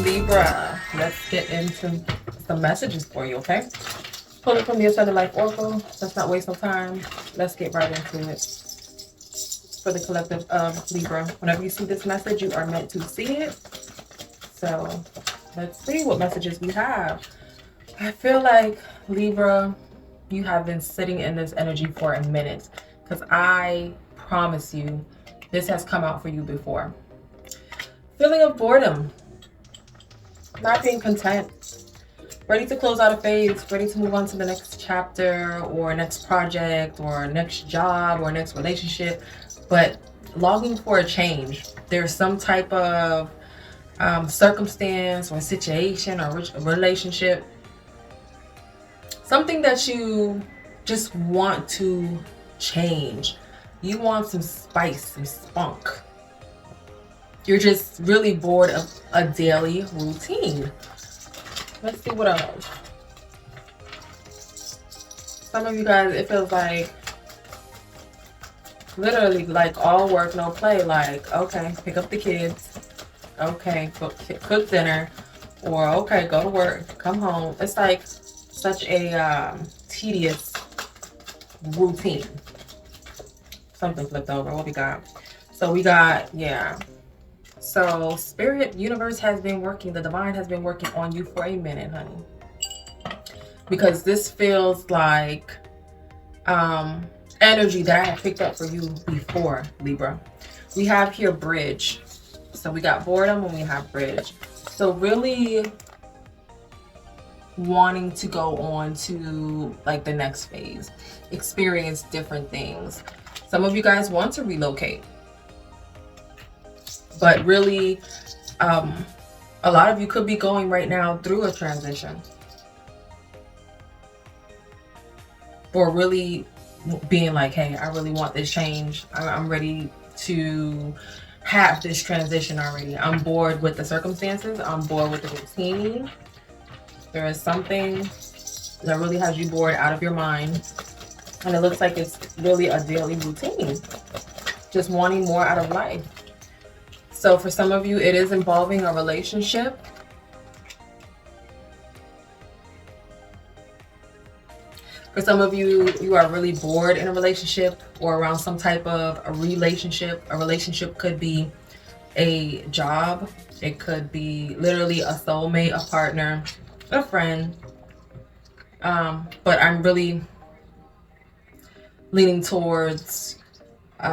Libra, let's get into some messages for you, okay? Pull it from your Southern Life Oracle. Let's not waste no time. Let's get right into it. For the collective of Libra, whenever you see this message, you are meant to see it. So let's see what messages we have. I feel like Libra, you have been sitting in this energy for a minute, because I promise you this has come out for you before. Feeling of boredom, not being content, ready to close out a phase, ready to move on to the next chapter or next project or next job or next relationship, but longing for a change. There's some type of circumstance or situation or relationship, something that you just want to change. You want some spice, some spunk. You're just really bored of a daily routine. Let's see what else. Some of you guys, it feels like literally like all work, no play. Like, okay, pick up the kids. Okay, cook dinner. Or, okay, go to work, come home. It's like such a tedious routine. Something flipped over. What we got? So we got, yeah. So spirit, universe has been working. The divine has been working on you for a minute, honey. Because this feels like energy that I had picked up for you before, Libra. We have here bridge. So we got boredom and we have bridge. So really wanting to go on to like the next phase, experience different things. Some of you guys want to relocate, but really a lot of you could be going right now through a transition, or really being like, hey, I really want this change. I'm ready to have this transition already. I'm bored with the circumstances. I'm bored with the routine. There is something that really has you bored out of your mind. And it looks like it's really a daily routine. Just wanting more out of life. So for some of you, it is involving a relationship. For some of you, you are really bored in a relationship or around some type of a relationship. A relationship could be a job. It could be literally a soulmate, a partner, a friend. But I'm really leaning towards,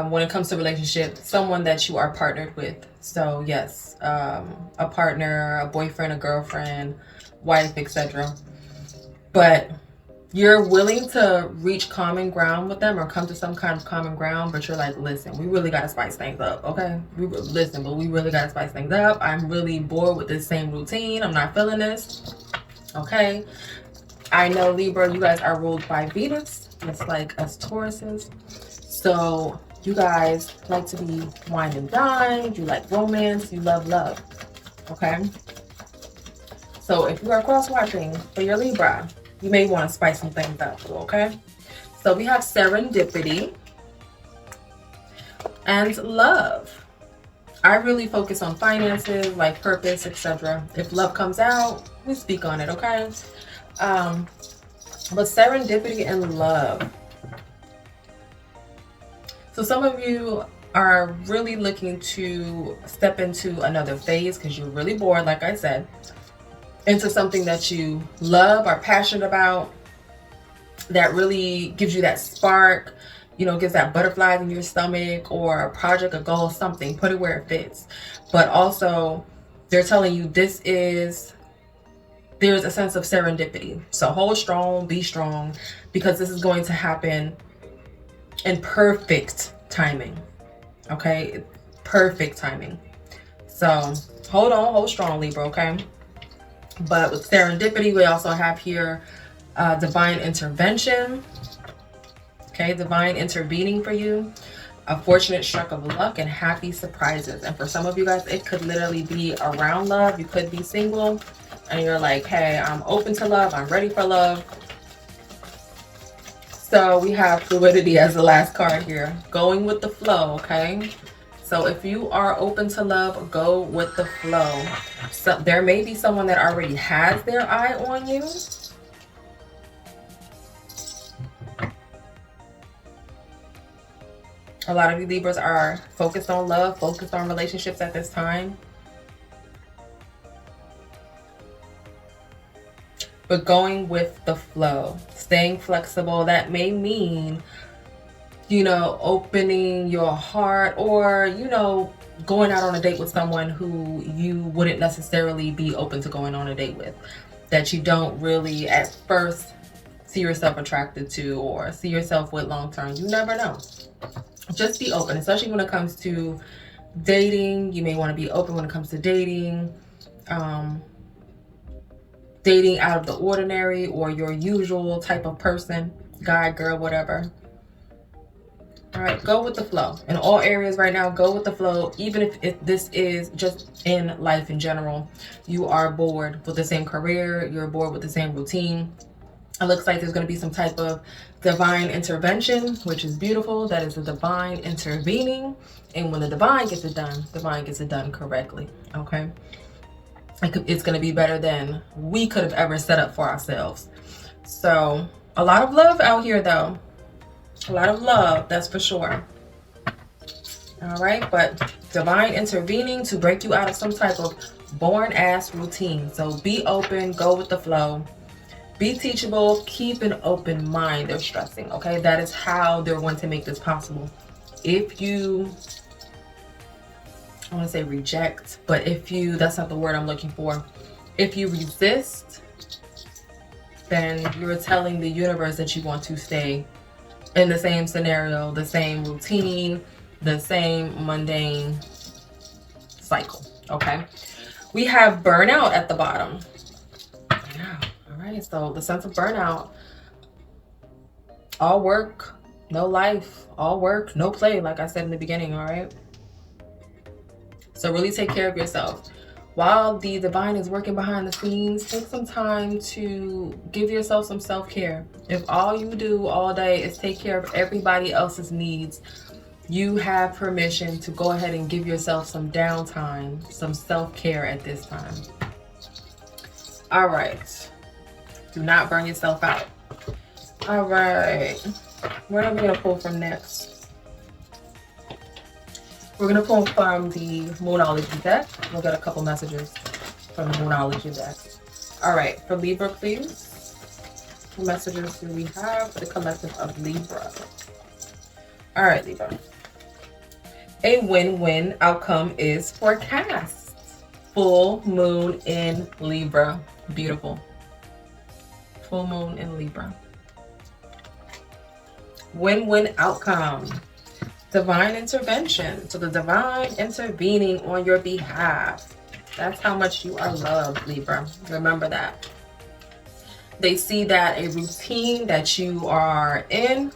when it comes to relationship, someone that you are partnered with. So yes, a partner, a boyfriend, a girlfriend, wife, etc. But you're willing to reach common ground with them or come to some kind of common ground, but you're like, listen, we really got to spice things up, okay? We really got to spice things up. I'm really bored with this same routine. I'm not feeling this, okay? I know, Libra, you guys are ruled by Venus. It's like us Tauruses. So you guys like to be wine and dined. You like romance. You love love, okay? So if you are cross-watching for your Libra, you may want to spice some things up, okay? So we have serendipity and love. I really focus on finances, like purpose, etc. If love comes out, we speak on it, okay? But serendipity and love. So some of you are really looking to step into another phase because you're really bored, like I said, into something that you love, are passionate about, that really gives you that spark, you know, gives that butterflies in your stomach, or a project, a goal, something, put it where it fits. But also they're telling you there's a sense of serendipity. So hold strong, be strong, because this is going to happen in perfect timing, okay? Perfect timing. So hold on, hold strong, Libra, okay? But with serendipity, we also have here divine intervention. Okay, divine intervening for you. A fortunate stroke of luck and happy surprises. And for some of you guys, it could literally be around love. You could be single and you're like, hey, I'm open to love. I'm ready for love. So we have fluidity as the last card here. Going with the flow, okay? So if you are open to love, go with the flow. So there may be someone that already has their eye on you. A lot of you Libras are focused on love, focused on relationships at this time. But going with the flow, staying flexible, that may mean, you know, opening your heart, or, you know, going out on a date with someone who you wouldn't necessarily be open to going on a date with, that you don't really at first see yourself attracted to or see yourself with long term. You never know. Just be open, especially when it comes to dating. You may want to be open when it comes to dating. Dating out of the ordinary or your usual type of person, guy, girl, whatever. All right, go with the flow. In all areas right now, go with the flow. Even if this is just in life in general, you are bored with the same career, you're bored with the same routine. It looks like there's going to be some type of divine intervention, which is beautiful. That is the divine intervening. And when the divine gets it done correctly, okay? It's going to be better than we could have ever set up for ourselves. So a lot of love out here, though. A lot of love, that's for sure. All right, but divine intervening to break you out of some type of boring ass routine. So be open, go with the flow. Be teachable, keep an open mind, they're stressing, okay? That is how they're going to make this possible. If you, I want to say reject, but if you, that's not the word I'm looking for. If you resist, then you're telling the universe that you want to stay in the same scenario, the same routine, the same mundane cycle, okay? We have burnout at the bottom. Yeah, all right, so the sense of burnout. All work, no life. All work, no play, like I said in the beginning, all right? So really take care of yourself. While the divine is working behind the scenes, take some time to give yourself some self-care. If all you do all day is take care of everybody else's needs, you have permission to go ahead and give yourself some downtime, some self-care at this time. All right. Do not burn yourself out. All right. What are we going to pull from next? We're going to pull from the Moonology deck. We'll get a couple messages from the Moonology deck. All right. For Libra, please. What messages do we have for the collective of Libra? All right, Libra. A win-win outcome is forecast. Full moon in Libra. Beautiful. Full moon in Libra. Win-win outcome. Divine intervention. So the divine intervening on your behalf. That's how much you are loved, Libra. Remember that. They see that a routine that you are in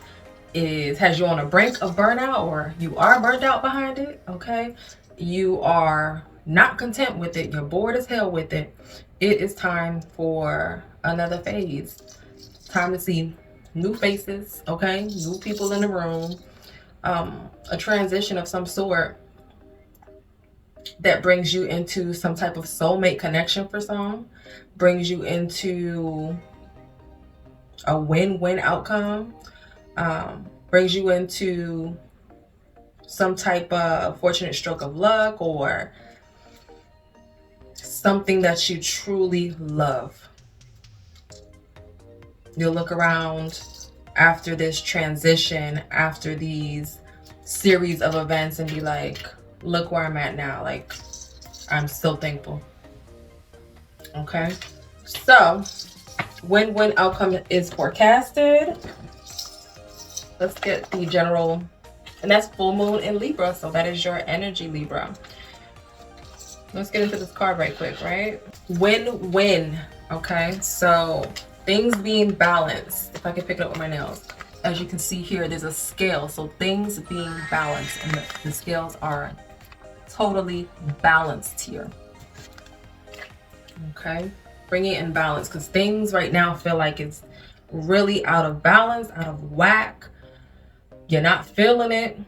has you on the brink of burnout, or you are burnt out behind it, okay? You are not content with it. You're bored as hell with it. It is time for another phase. Time to see new faces, okay? New people in the room. A transition of some sort that brings you into some type of soulmate connection for some, brings you into a win-win outcome, brings you into some type of fortunate stroke of luck or something that you truly love. You'll look around after this transition, after these series of events, and be like, look where I'm at now. Like, I'm so thankful. Okay, so win-win outcome is forecasted. Let's get the general, and that's full moon in Libra, so that is your energy, Libra. Let's get into this card right quick, right? Win-win, okay? So things being balanced. If I can pick it up with my nails. As you can see here, there's a scale. So things being balanced, and the scales are totally balanced here. Okay? Bring it in balance, because things right now feel like it's really out of balance, out of whack. You're not feeling it,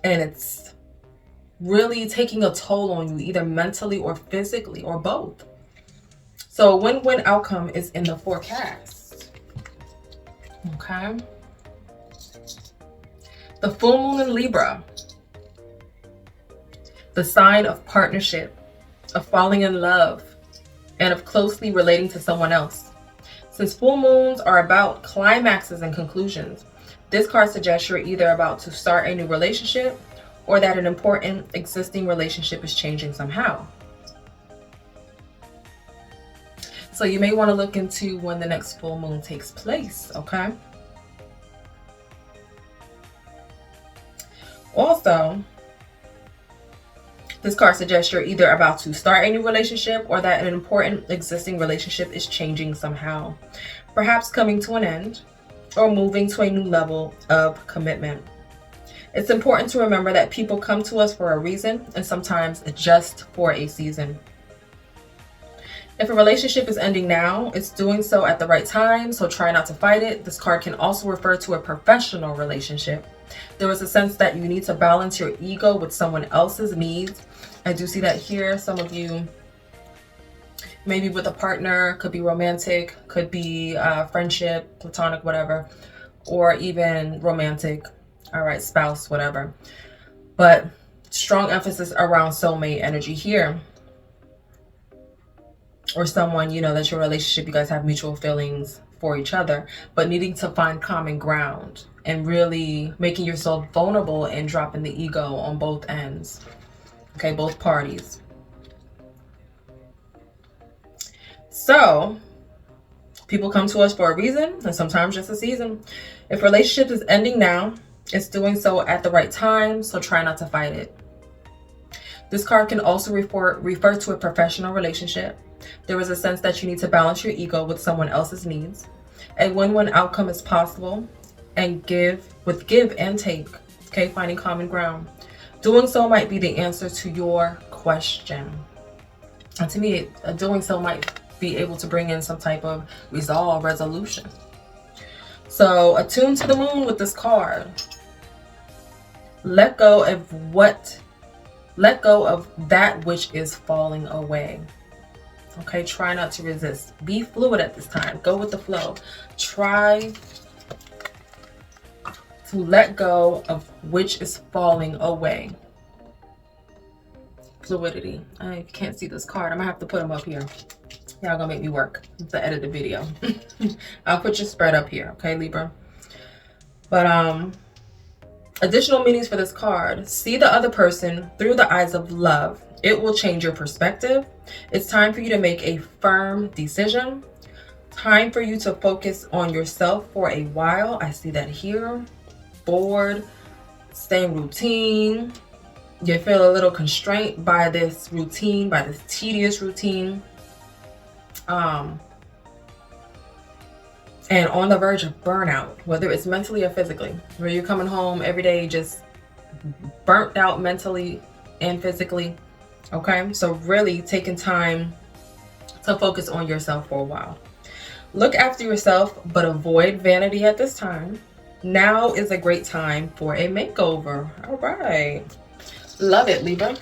and it's really taking a toll on you, either mentally or physically or both. So a win-win outcome is in the forecast. Okay. The full moon in Libra, the sign of partnership, of falling in love, and of closely relating to someone else. Since full moons are about climaxes and conclusions, this card suggests you're either about to start a new relationship or that an important existing relationship is changing somehow. So you may want to look into when the next full moon takes place, okay? Also, this card suggests you're either about to start a new relationship or that an important existing relationship is changing somehow, perhaps coming to an end or moving to a new level of commitment. It's important to remember that people come to us for a reason and sometimes just for a season. If a relationship is ending now, it's doing so at the right time, so try not to fight it. This card can also refer to a professional relationship. There is a sense that you need to balance your ego with someone else's needs. I do see that here. Some of you, maybe with a partner, could be romantic, could be friendship, platonic, whatever, or even romantic, all right, spouse, whatever. But strong emphasis around soulmate energy here. Or someone, you know, that's your relationship, you guys have mutual feelings for each other, but needing to find common ground and really making yourself vulnerable and dropping the ego on both ends. Okay, both parties. So, people come to us for a reason and sometimes just a season. If relationship is ending now, it's doing so at the right time, so try not to fight it. This card can also refer to a professional relationship. There is a sense that you need to balance your ego with someone else's needs. A win-win outcome is possible and give and take, okay, finding common ground. Doing so might be the answer to your question. And to me, doing so might be able to bring in some type of resolution. So attune to the moon with this card. Let go of that which is falling away. Okay, try not to resist. Be fluid at this time. Go with the flow. Try to let go of which is falling away. Fluidity. I can't see this card. I'm gonna have to put them up here. Y'all gonna make me work to edit the video. I'll put your spread up here, okay, Libra? But additional meanings for this card. See the other person through the eyes of love. It will change your perspective. It's time for you to make a firm decision. Time for you to focus on yourself for a while. I see that here. Bored, same routine. You feel a little constrained by this routine, by this tedious routine. And on the verge of burnout, whether it's mentally or physically, where you're coming home every day just burnt out mentally and physically. Okay, so really taking time to focus on yourself for a while. Look after yourself, but avoid vanity at this time. Now is a great time for a makeover. All right. Love it, Libra.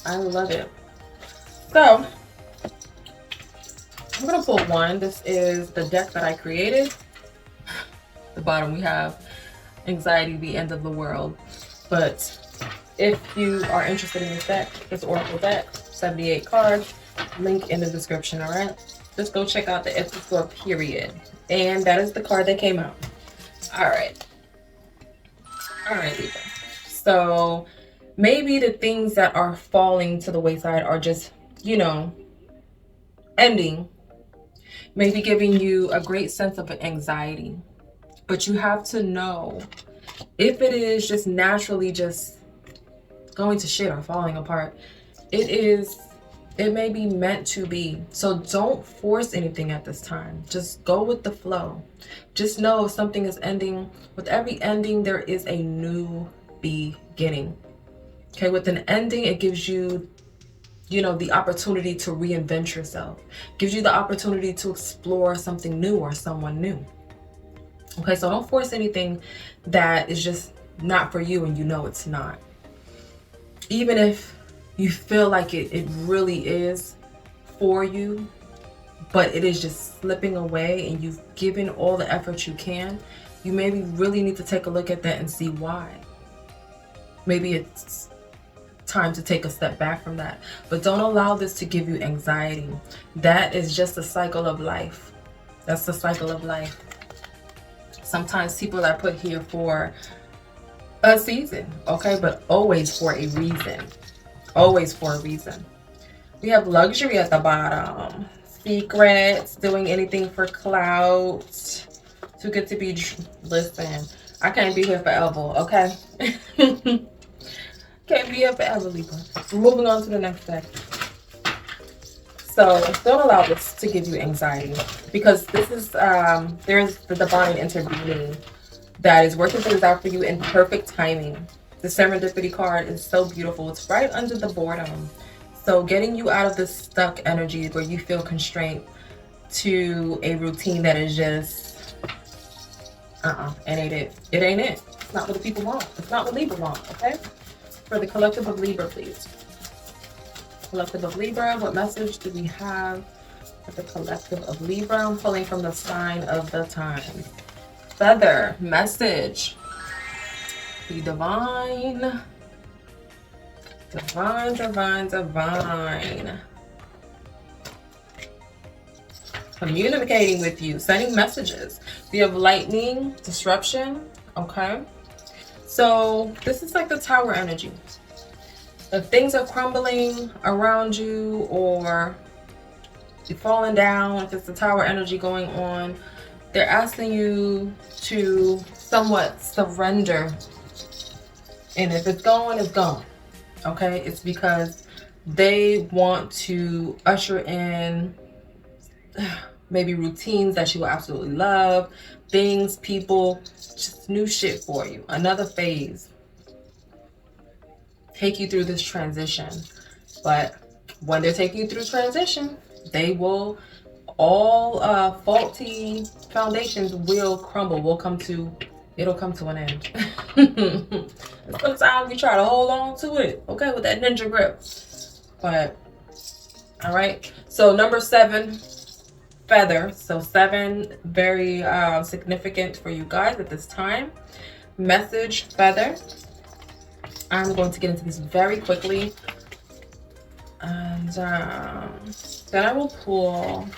I love it. So, I'm going to pull one. This is the deck that I created. At the bottom we have Anxiety, the End of the World. But if you are interested in this deck, it's Oracle deck, 78 cards, link in the description, all right? Just go check out the Essence Store period. And that is the card that came out. All right. All right, Libra. So maybe the things that are falling to the wayside are just, you know, ending. Maybe giving you a great sense of anxiety. But you have to know if it is just naturally just going to shit or falling apart, it may be meant to be. So don't force anything at this time. Just go with the flow. Just know if something is ending, with every ending there is a new beginning. Okay, with an ending it gives you, you know, the opportunity to reinvent yourself. Gives you the opportunity to explore something new or someone new. Okay, so don't force anything that is just not for you and you know it's not. even if you feel like it really is for you, but it is just slipping away and you've given all the effort you can, you maybe really need to take a look at that and see why. Maybe it's time to take a step back from that. But don't allow this to give you anxiety. That is just a cycle of life. That's the cycle of life. Sometimes people are put here for a season, okay? But always for a reason. Always for a reason. We have luxury at the bottom. Secrets, doing anything for clout. Too good to be listen, I can't be here forever, okay? Can't be here forever, Libra. Moving on to the next deck. So don't allow this to give you anxiety, because this is there's the divine intervening that is working things out for you in perfect timing. The serendipity card is so beautiful. It's right under the boredom. So getting you out of this stuck energy where you feel constrained to a routine that is just it ain't it. It ain't it. It's not what the people want. It's not what Libra want, okay? For the collective of Libra, please. Collective of Libra, what message do we have for the collective of Libra? I'm pulling from the sign of the time. Feather, message. The divine. Divine, divine, divine. Communicating with you, sending messages. We have lightning, disruption, okay? So this is like the tower energy. If things are crumbling around you or you're falling down, if it's the tower energy going on, they're asking you to somewhat surrender. And if it's going, it's gone. Okay? It's because they want to usher in maybe routines that you will absolutely love, things, people, just new shit for you. Another phase. Take you through this transition. But when they're taking you through transition, they will, all faulty foundations will crumble, it'll come to an end. Sometimes we try to hold on to it, okay, with that ninja grip. But, all right. So number 7, feather. So 7, very significant for you guys at this time. Message, feather. I'm going to get into this very quickly. And then I will pull,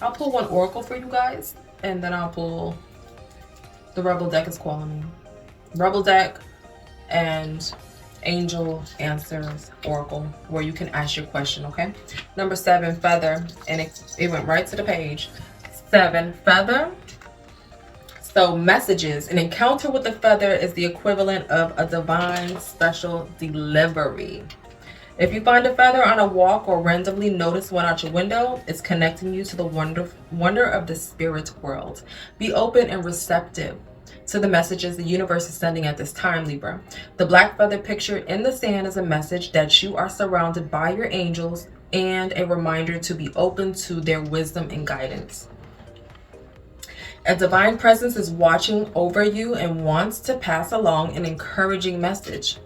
I'll pull one oracle for you guys. And then I'll pull, the Rebel deck is calling me. Rebel deck and Angel Answers Oracle, where you can ask your question, okay? Number 7, feather. And it went right to the page. 7, feather. So messages, an encounter with the feather is the equivalent of a divine special delivery. If you find a feather on a walk or randomly notice one out your window, it's connecting you to the wonder of the spirit world. Be open and receptive to the messages the universe is sending at this time, Libra. The black feather pictured in the sand is a message that you are surrounded by your angels and a reminder to be open to their wisdom and guidance. A divine presence is watching over you and wants to pass along an encouraging message.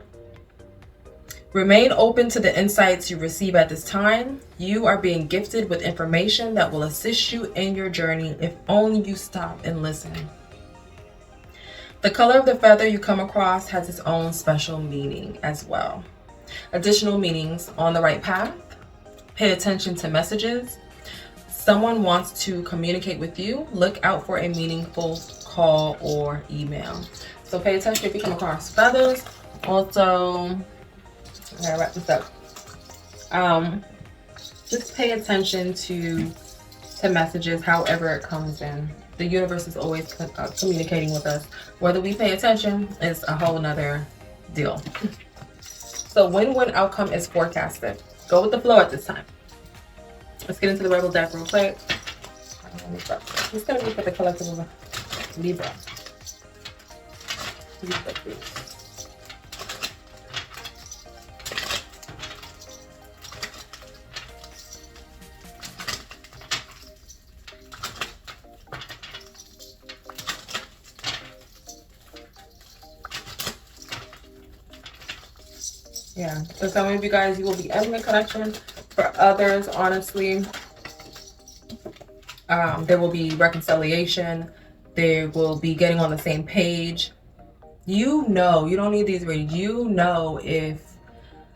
Remain open to the insights you receive at this time. You are being gifted with information that will assist you in your journey if only you stop and listen. The color of the feather you come across has its own special meaning as well. Additional meanings: on the right path, pay attention to messages, someone wants to communicate with you, look out for a meaningful call or email. So pay attention if you come across feathers. Also, I gotta wrap this up. Just pay attention to messages, however it comes in. The universe is always communicating with us. Whether we pay attention is a whole nother deal. So win-win outcome is forecasted. Go with the flow at this time. Let's get into the Rebel deck real quick. It's going to be for the collective of Libra. Libra, please. Yeah. For some of you guys, you will be ending a connection. For others, honestly, there will be reconciliation. There will be getting on the same page. You know, you don't need these readings. You know if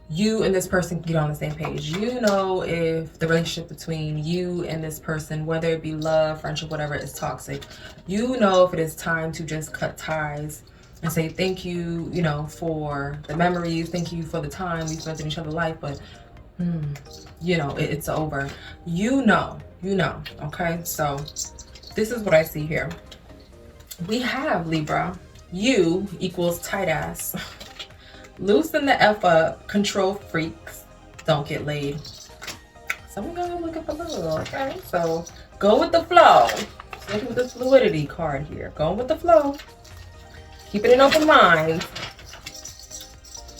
you and this person can get on the same page. You know if the relationship between you and this person, whether it be love, friendship, whatever, is toxic. You know if it is time to just cut ties and say thank you, you know, for the memories. Thank you for the time we spent in each other's life. But, you know, it's over. You know, okay? So this is what I see here. We have Libra. You equals tight ass. Loosen the F up. Control freaks. Don't get laid. Some of y'all are looking for love, okay? So go with the flow. Look at this fluidity card here. Go with the flow. Keep it an open mind.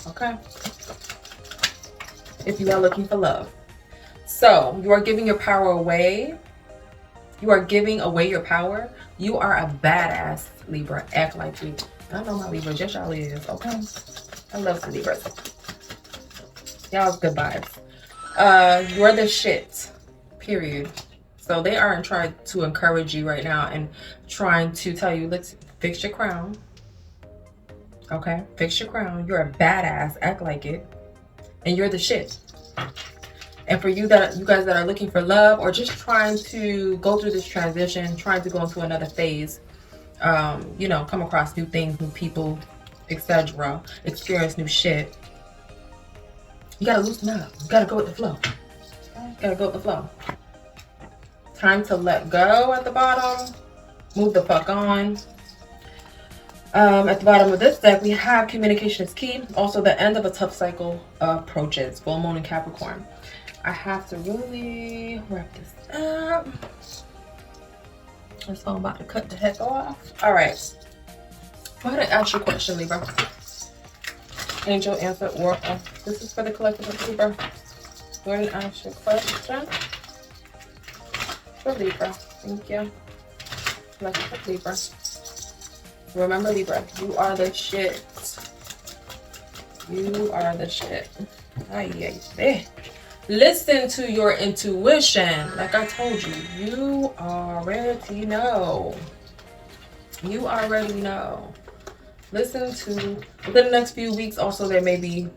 Okay? If you are looking for love. So you are giving your power away. You are giving away your power. You are a badass, Libra. Act like you. I know my Libra. Just y'all is, okay? I love the Libras. Y'all's good vibes. You're the shit. Period. So they are trying to encourage you right now and trying to tell you, let's fix your crown. Okay? Fix your crown. You're a badass. Act like it. And you're the shit. And for you guys that are looking for love or just trying to go through this transition, trying to go into another phase, you know, come across new things, new people, etc., experience new shit, you gotta loosen up. You gotta go with the flow. You gotta go with the flow. Time to let go at the bottom. Move the fuck on. At the bottom of this deck, we have communication is key. Also, the end of a tough cycle approaches. Full moon in Capricorn. I have to really wrap this up. So I'm about to cut the heck off. All right. Go ahead and ask your question, Libra. Angel, answer, oracle. This is for the collective of Libra. Go ahead and ask your question for Libra. Thank you. Collective of Libra. Remember, Libra, you are the shit. You are the shit. Ay, ay. Listen to your intuition. Like I told you, you already know. You already know. Listen to, within the next few weeks, also there may be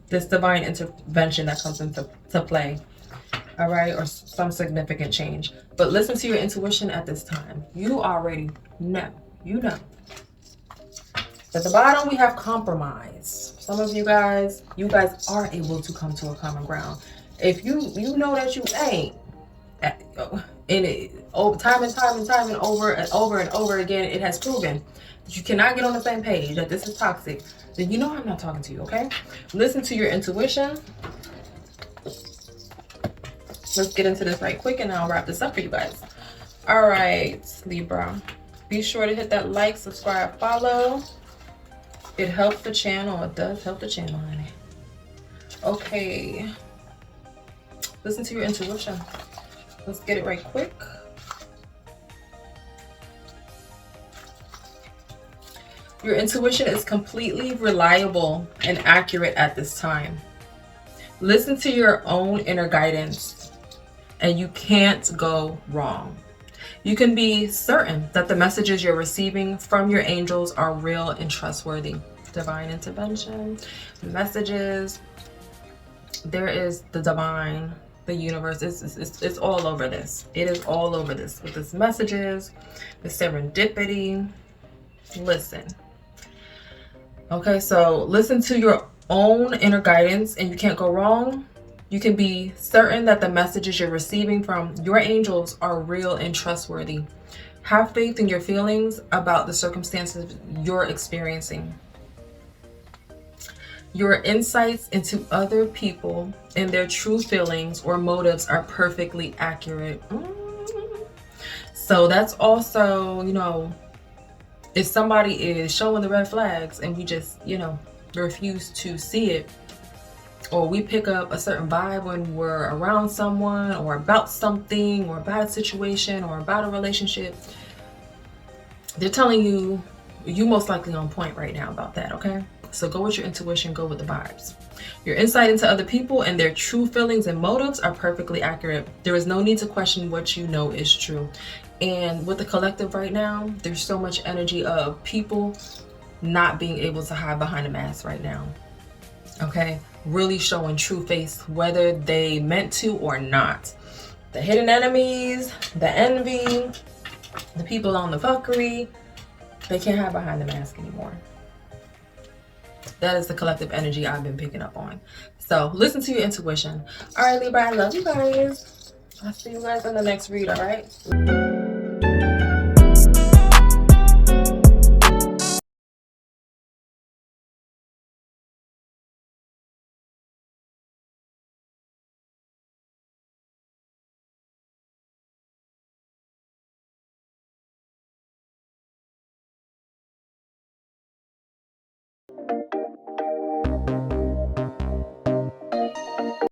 this divine intervention that comes into play. All right, or some significant change. But listen to your intuition at this time. You already know. You know. At the bottom, we have compromise. Some of you guys are able to come to a common ground. If you know that you ain't, in it, time and over again, it has proven that you cannot get on the same page, that this is toxic, then you know I'm not talking to you, okay? Listen to your intuition. Let's get into this right quick and I'll wrap this up for you guys. All right, Libra. Be sure to hit that like, subscribe, follow. It helps the channel. It does help the channel, honey. Okay. Listen to your intuition. Let's get it right quick. Your intuition is completely reliable and accurate at this time. Listen to your own inner guidance, and you can't go wrong. You can be certain that the messages you're receiving from your angels are real and trustworthy. Divine intervention, messages. There is the divine, the universe. It's all over this. It is all over this with this messages, the serendipity. Listen. Okay, so listen to your own inner guidance, and you can't go wrong. You can be certain that the messages you're receiving from your angels are real and trustworthy. Have faith in your feelings about the circumstances you're experiencing. Your insights into other people and their true feelings or motives are perfectly accurate. So that's also, you know, if somebody is showing the red flags and we just, you know, refuse to see it, or we pick up a certain vibe when we're around someone or about something or about a situation or about a relationship, they're telling you, you most likely on point right now about that, okay? So go with your intuition, go with the vibes. Your insight into other people and their true feelings and motives are perfectly accurate. There is no need to question what you know is true. And with the collective right now, there's so much energy of people not being able to hide behind a mask right now. Okay? Really showing true face, whether they meant to or not. The hidden enemies, the envy, the people on the fuckery, they can't hide behind the mask anymore. That is the collective energy I've been picking up on. So listen to your intuition. All right, Libra, I love you guys. I'll see you guys in the next read, all right?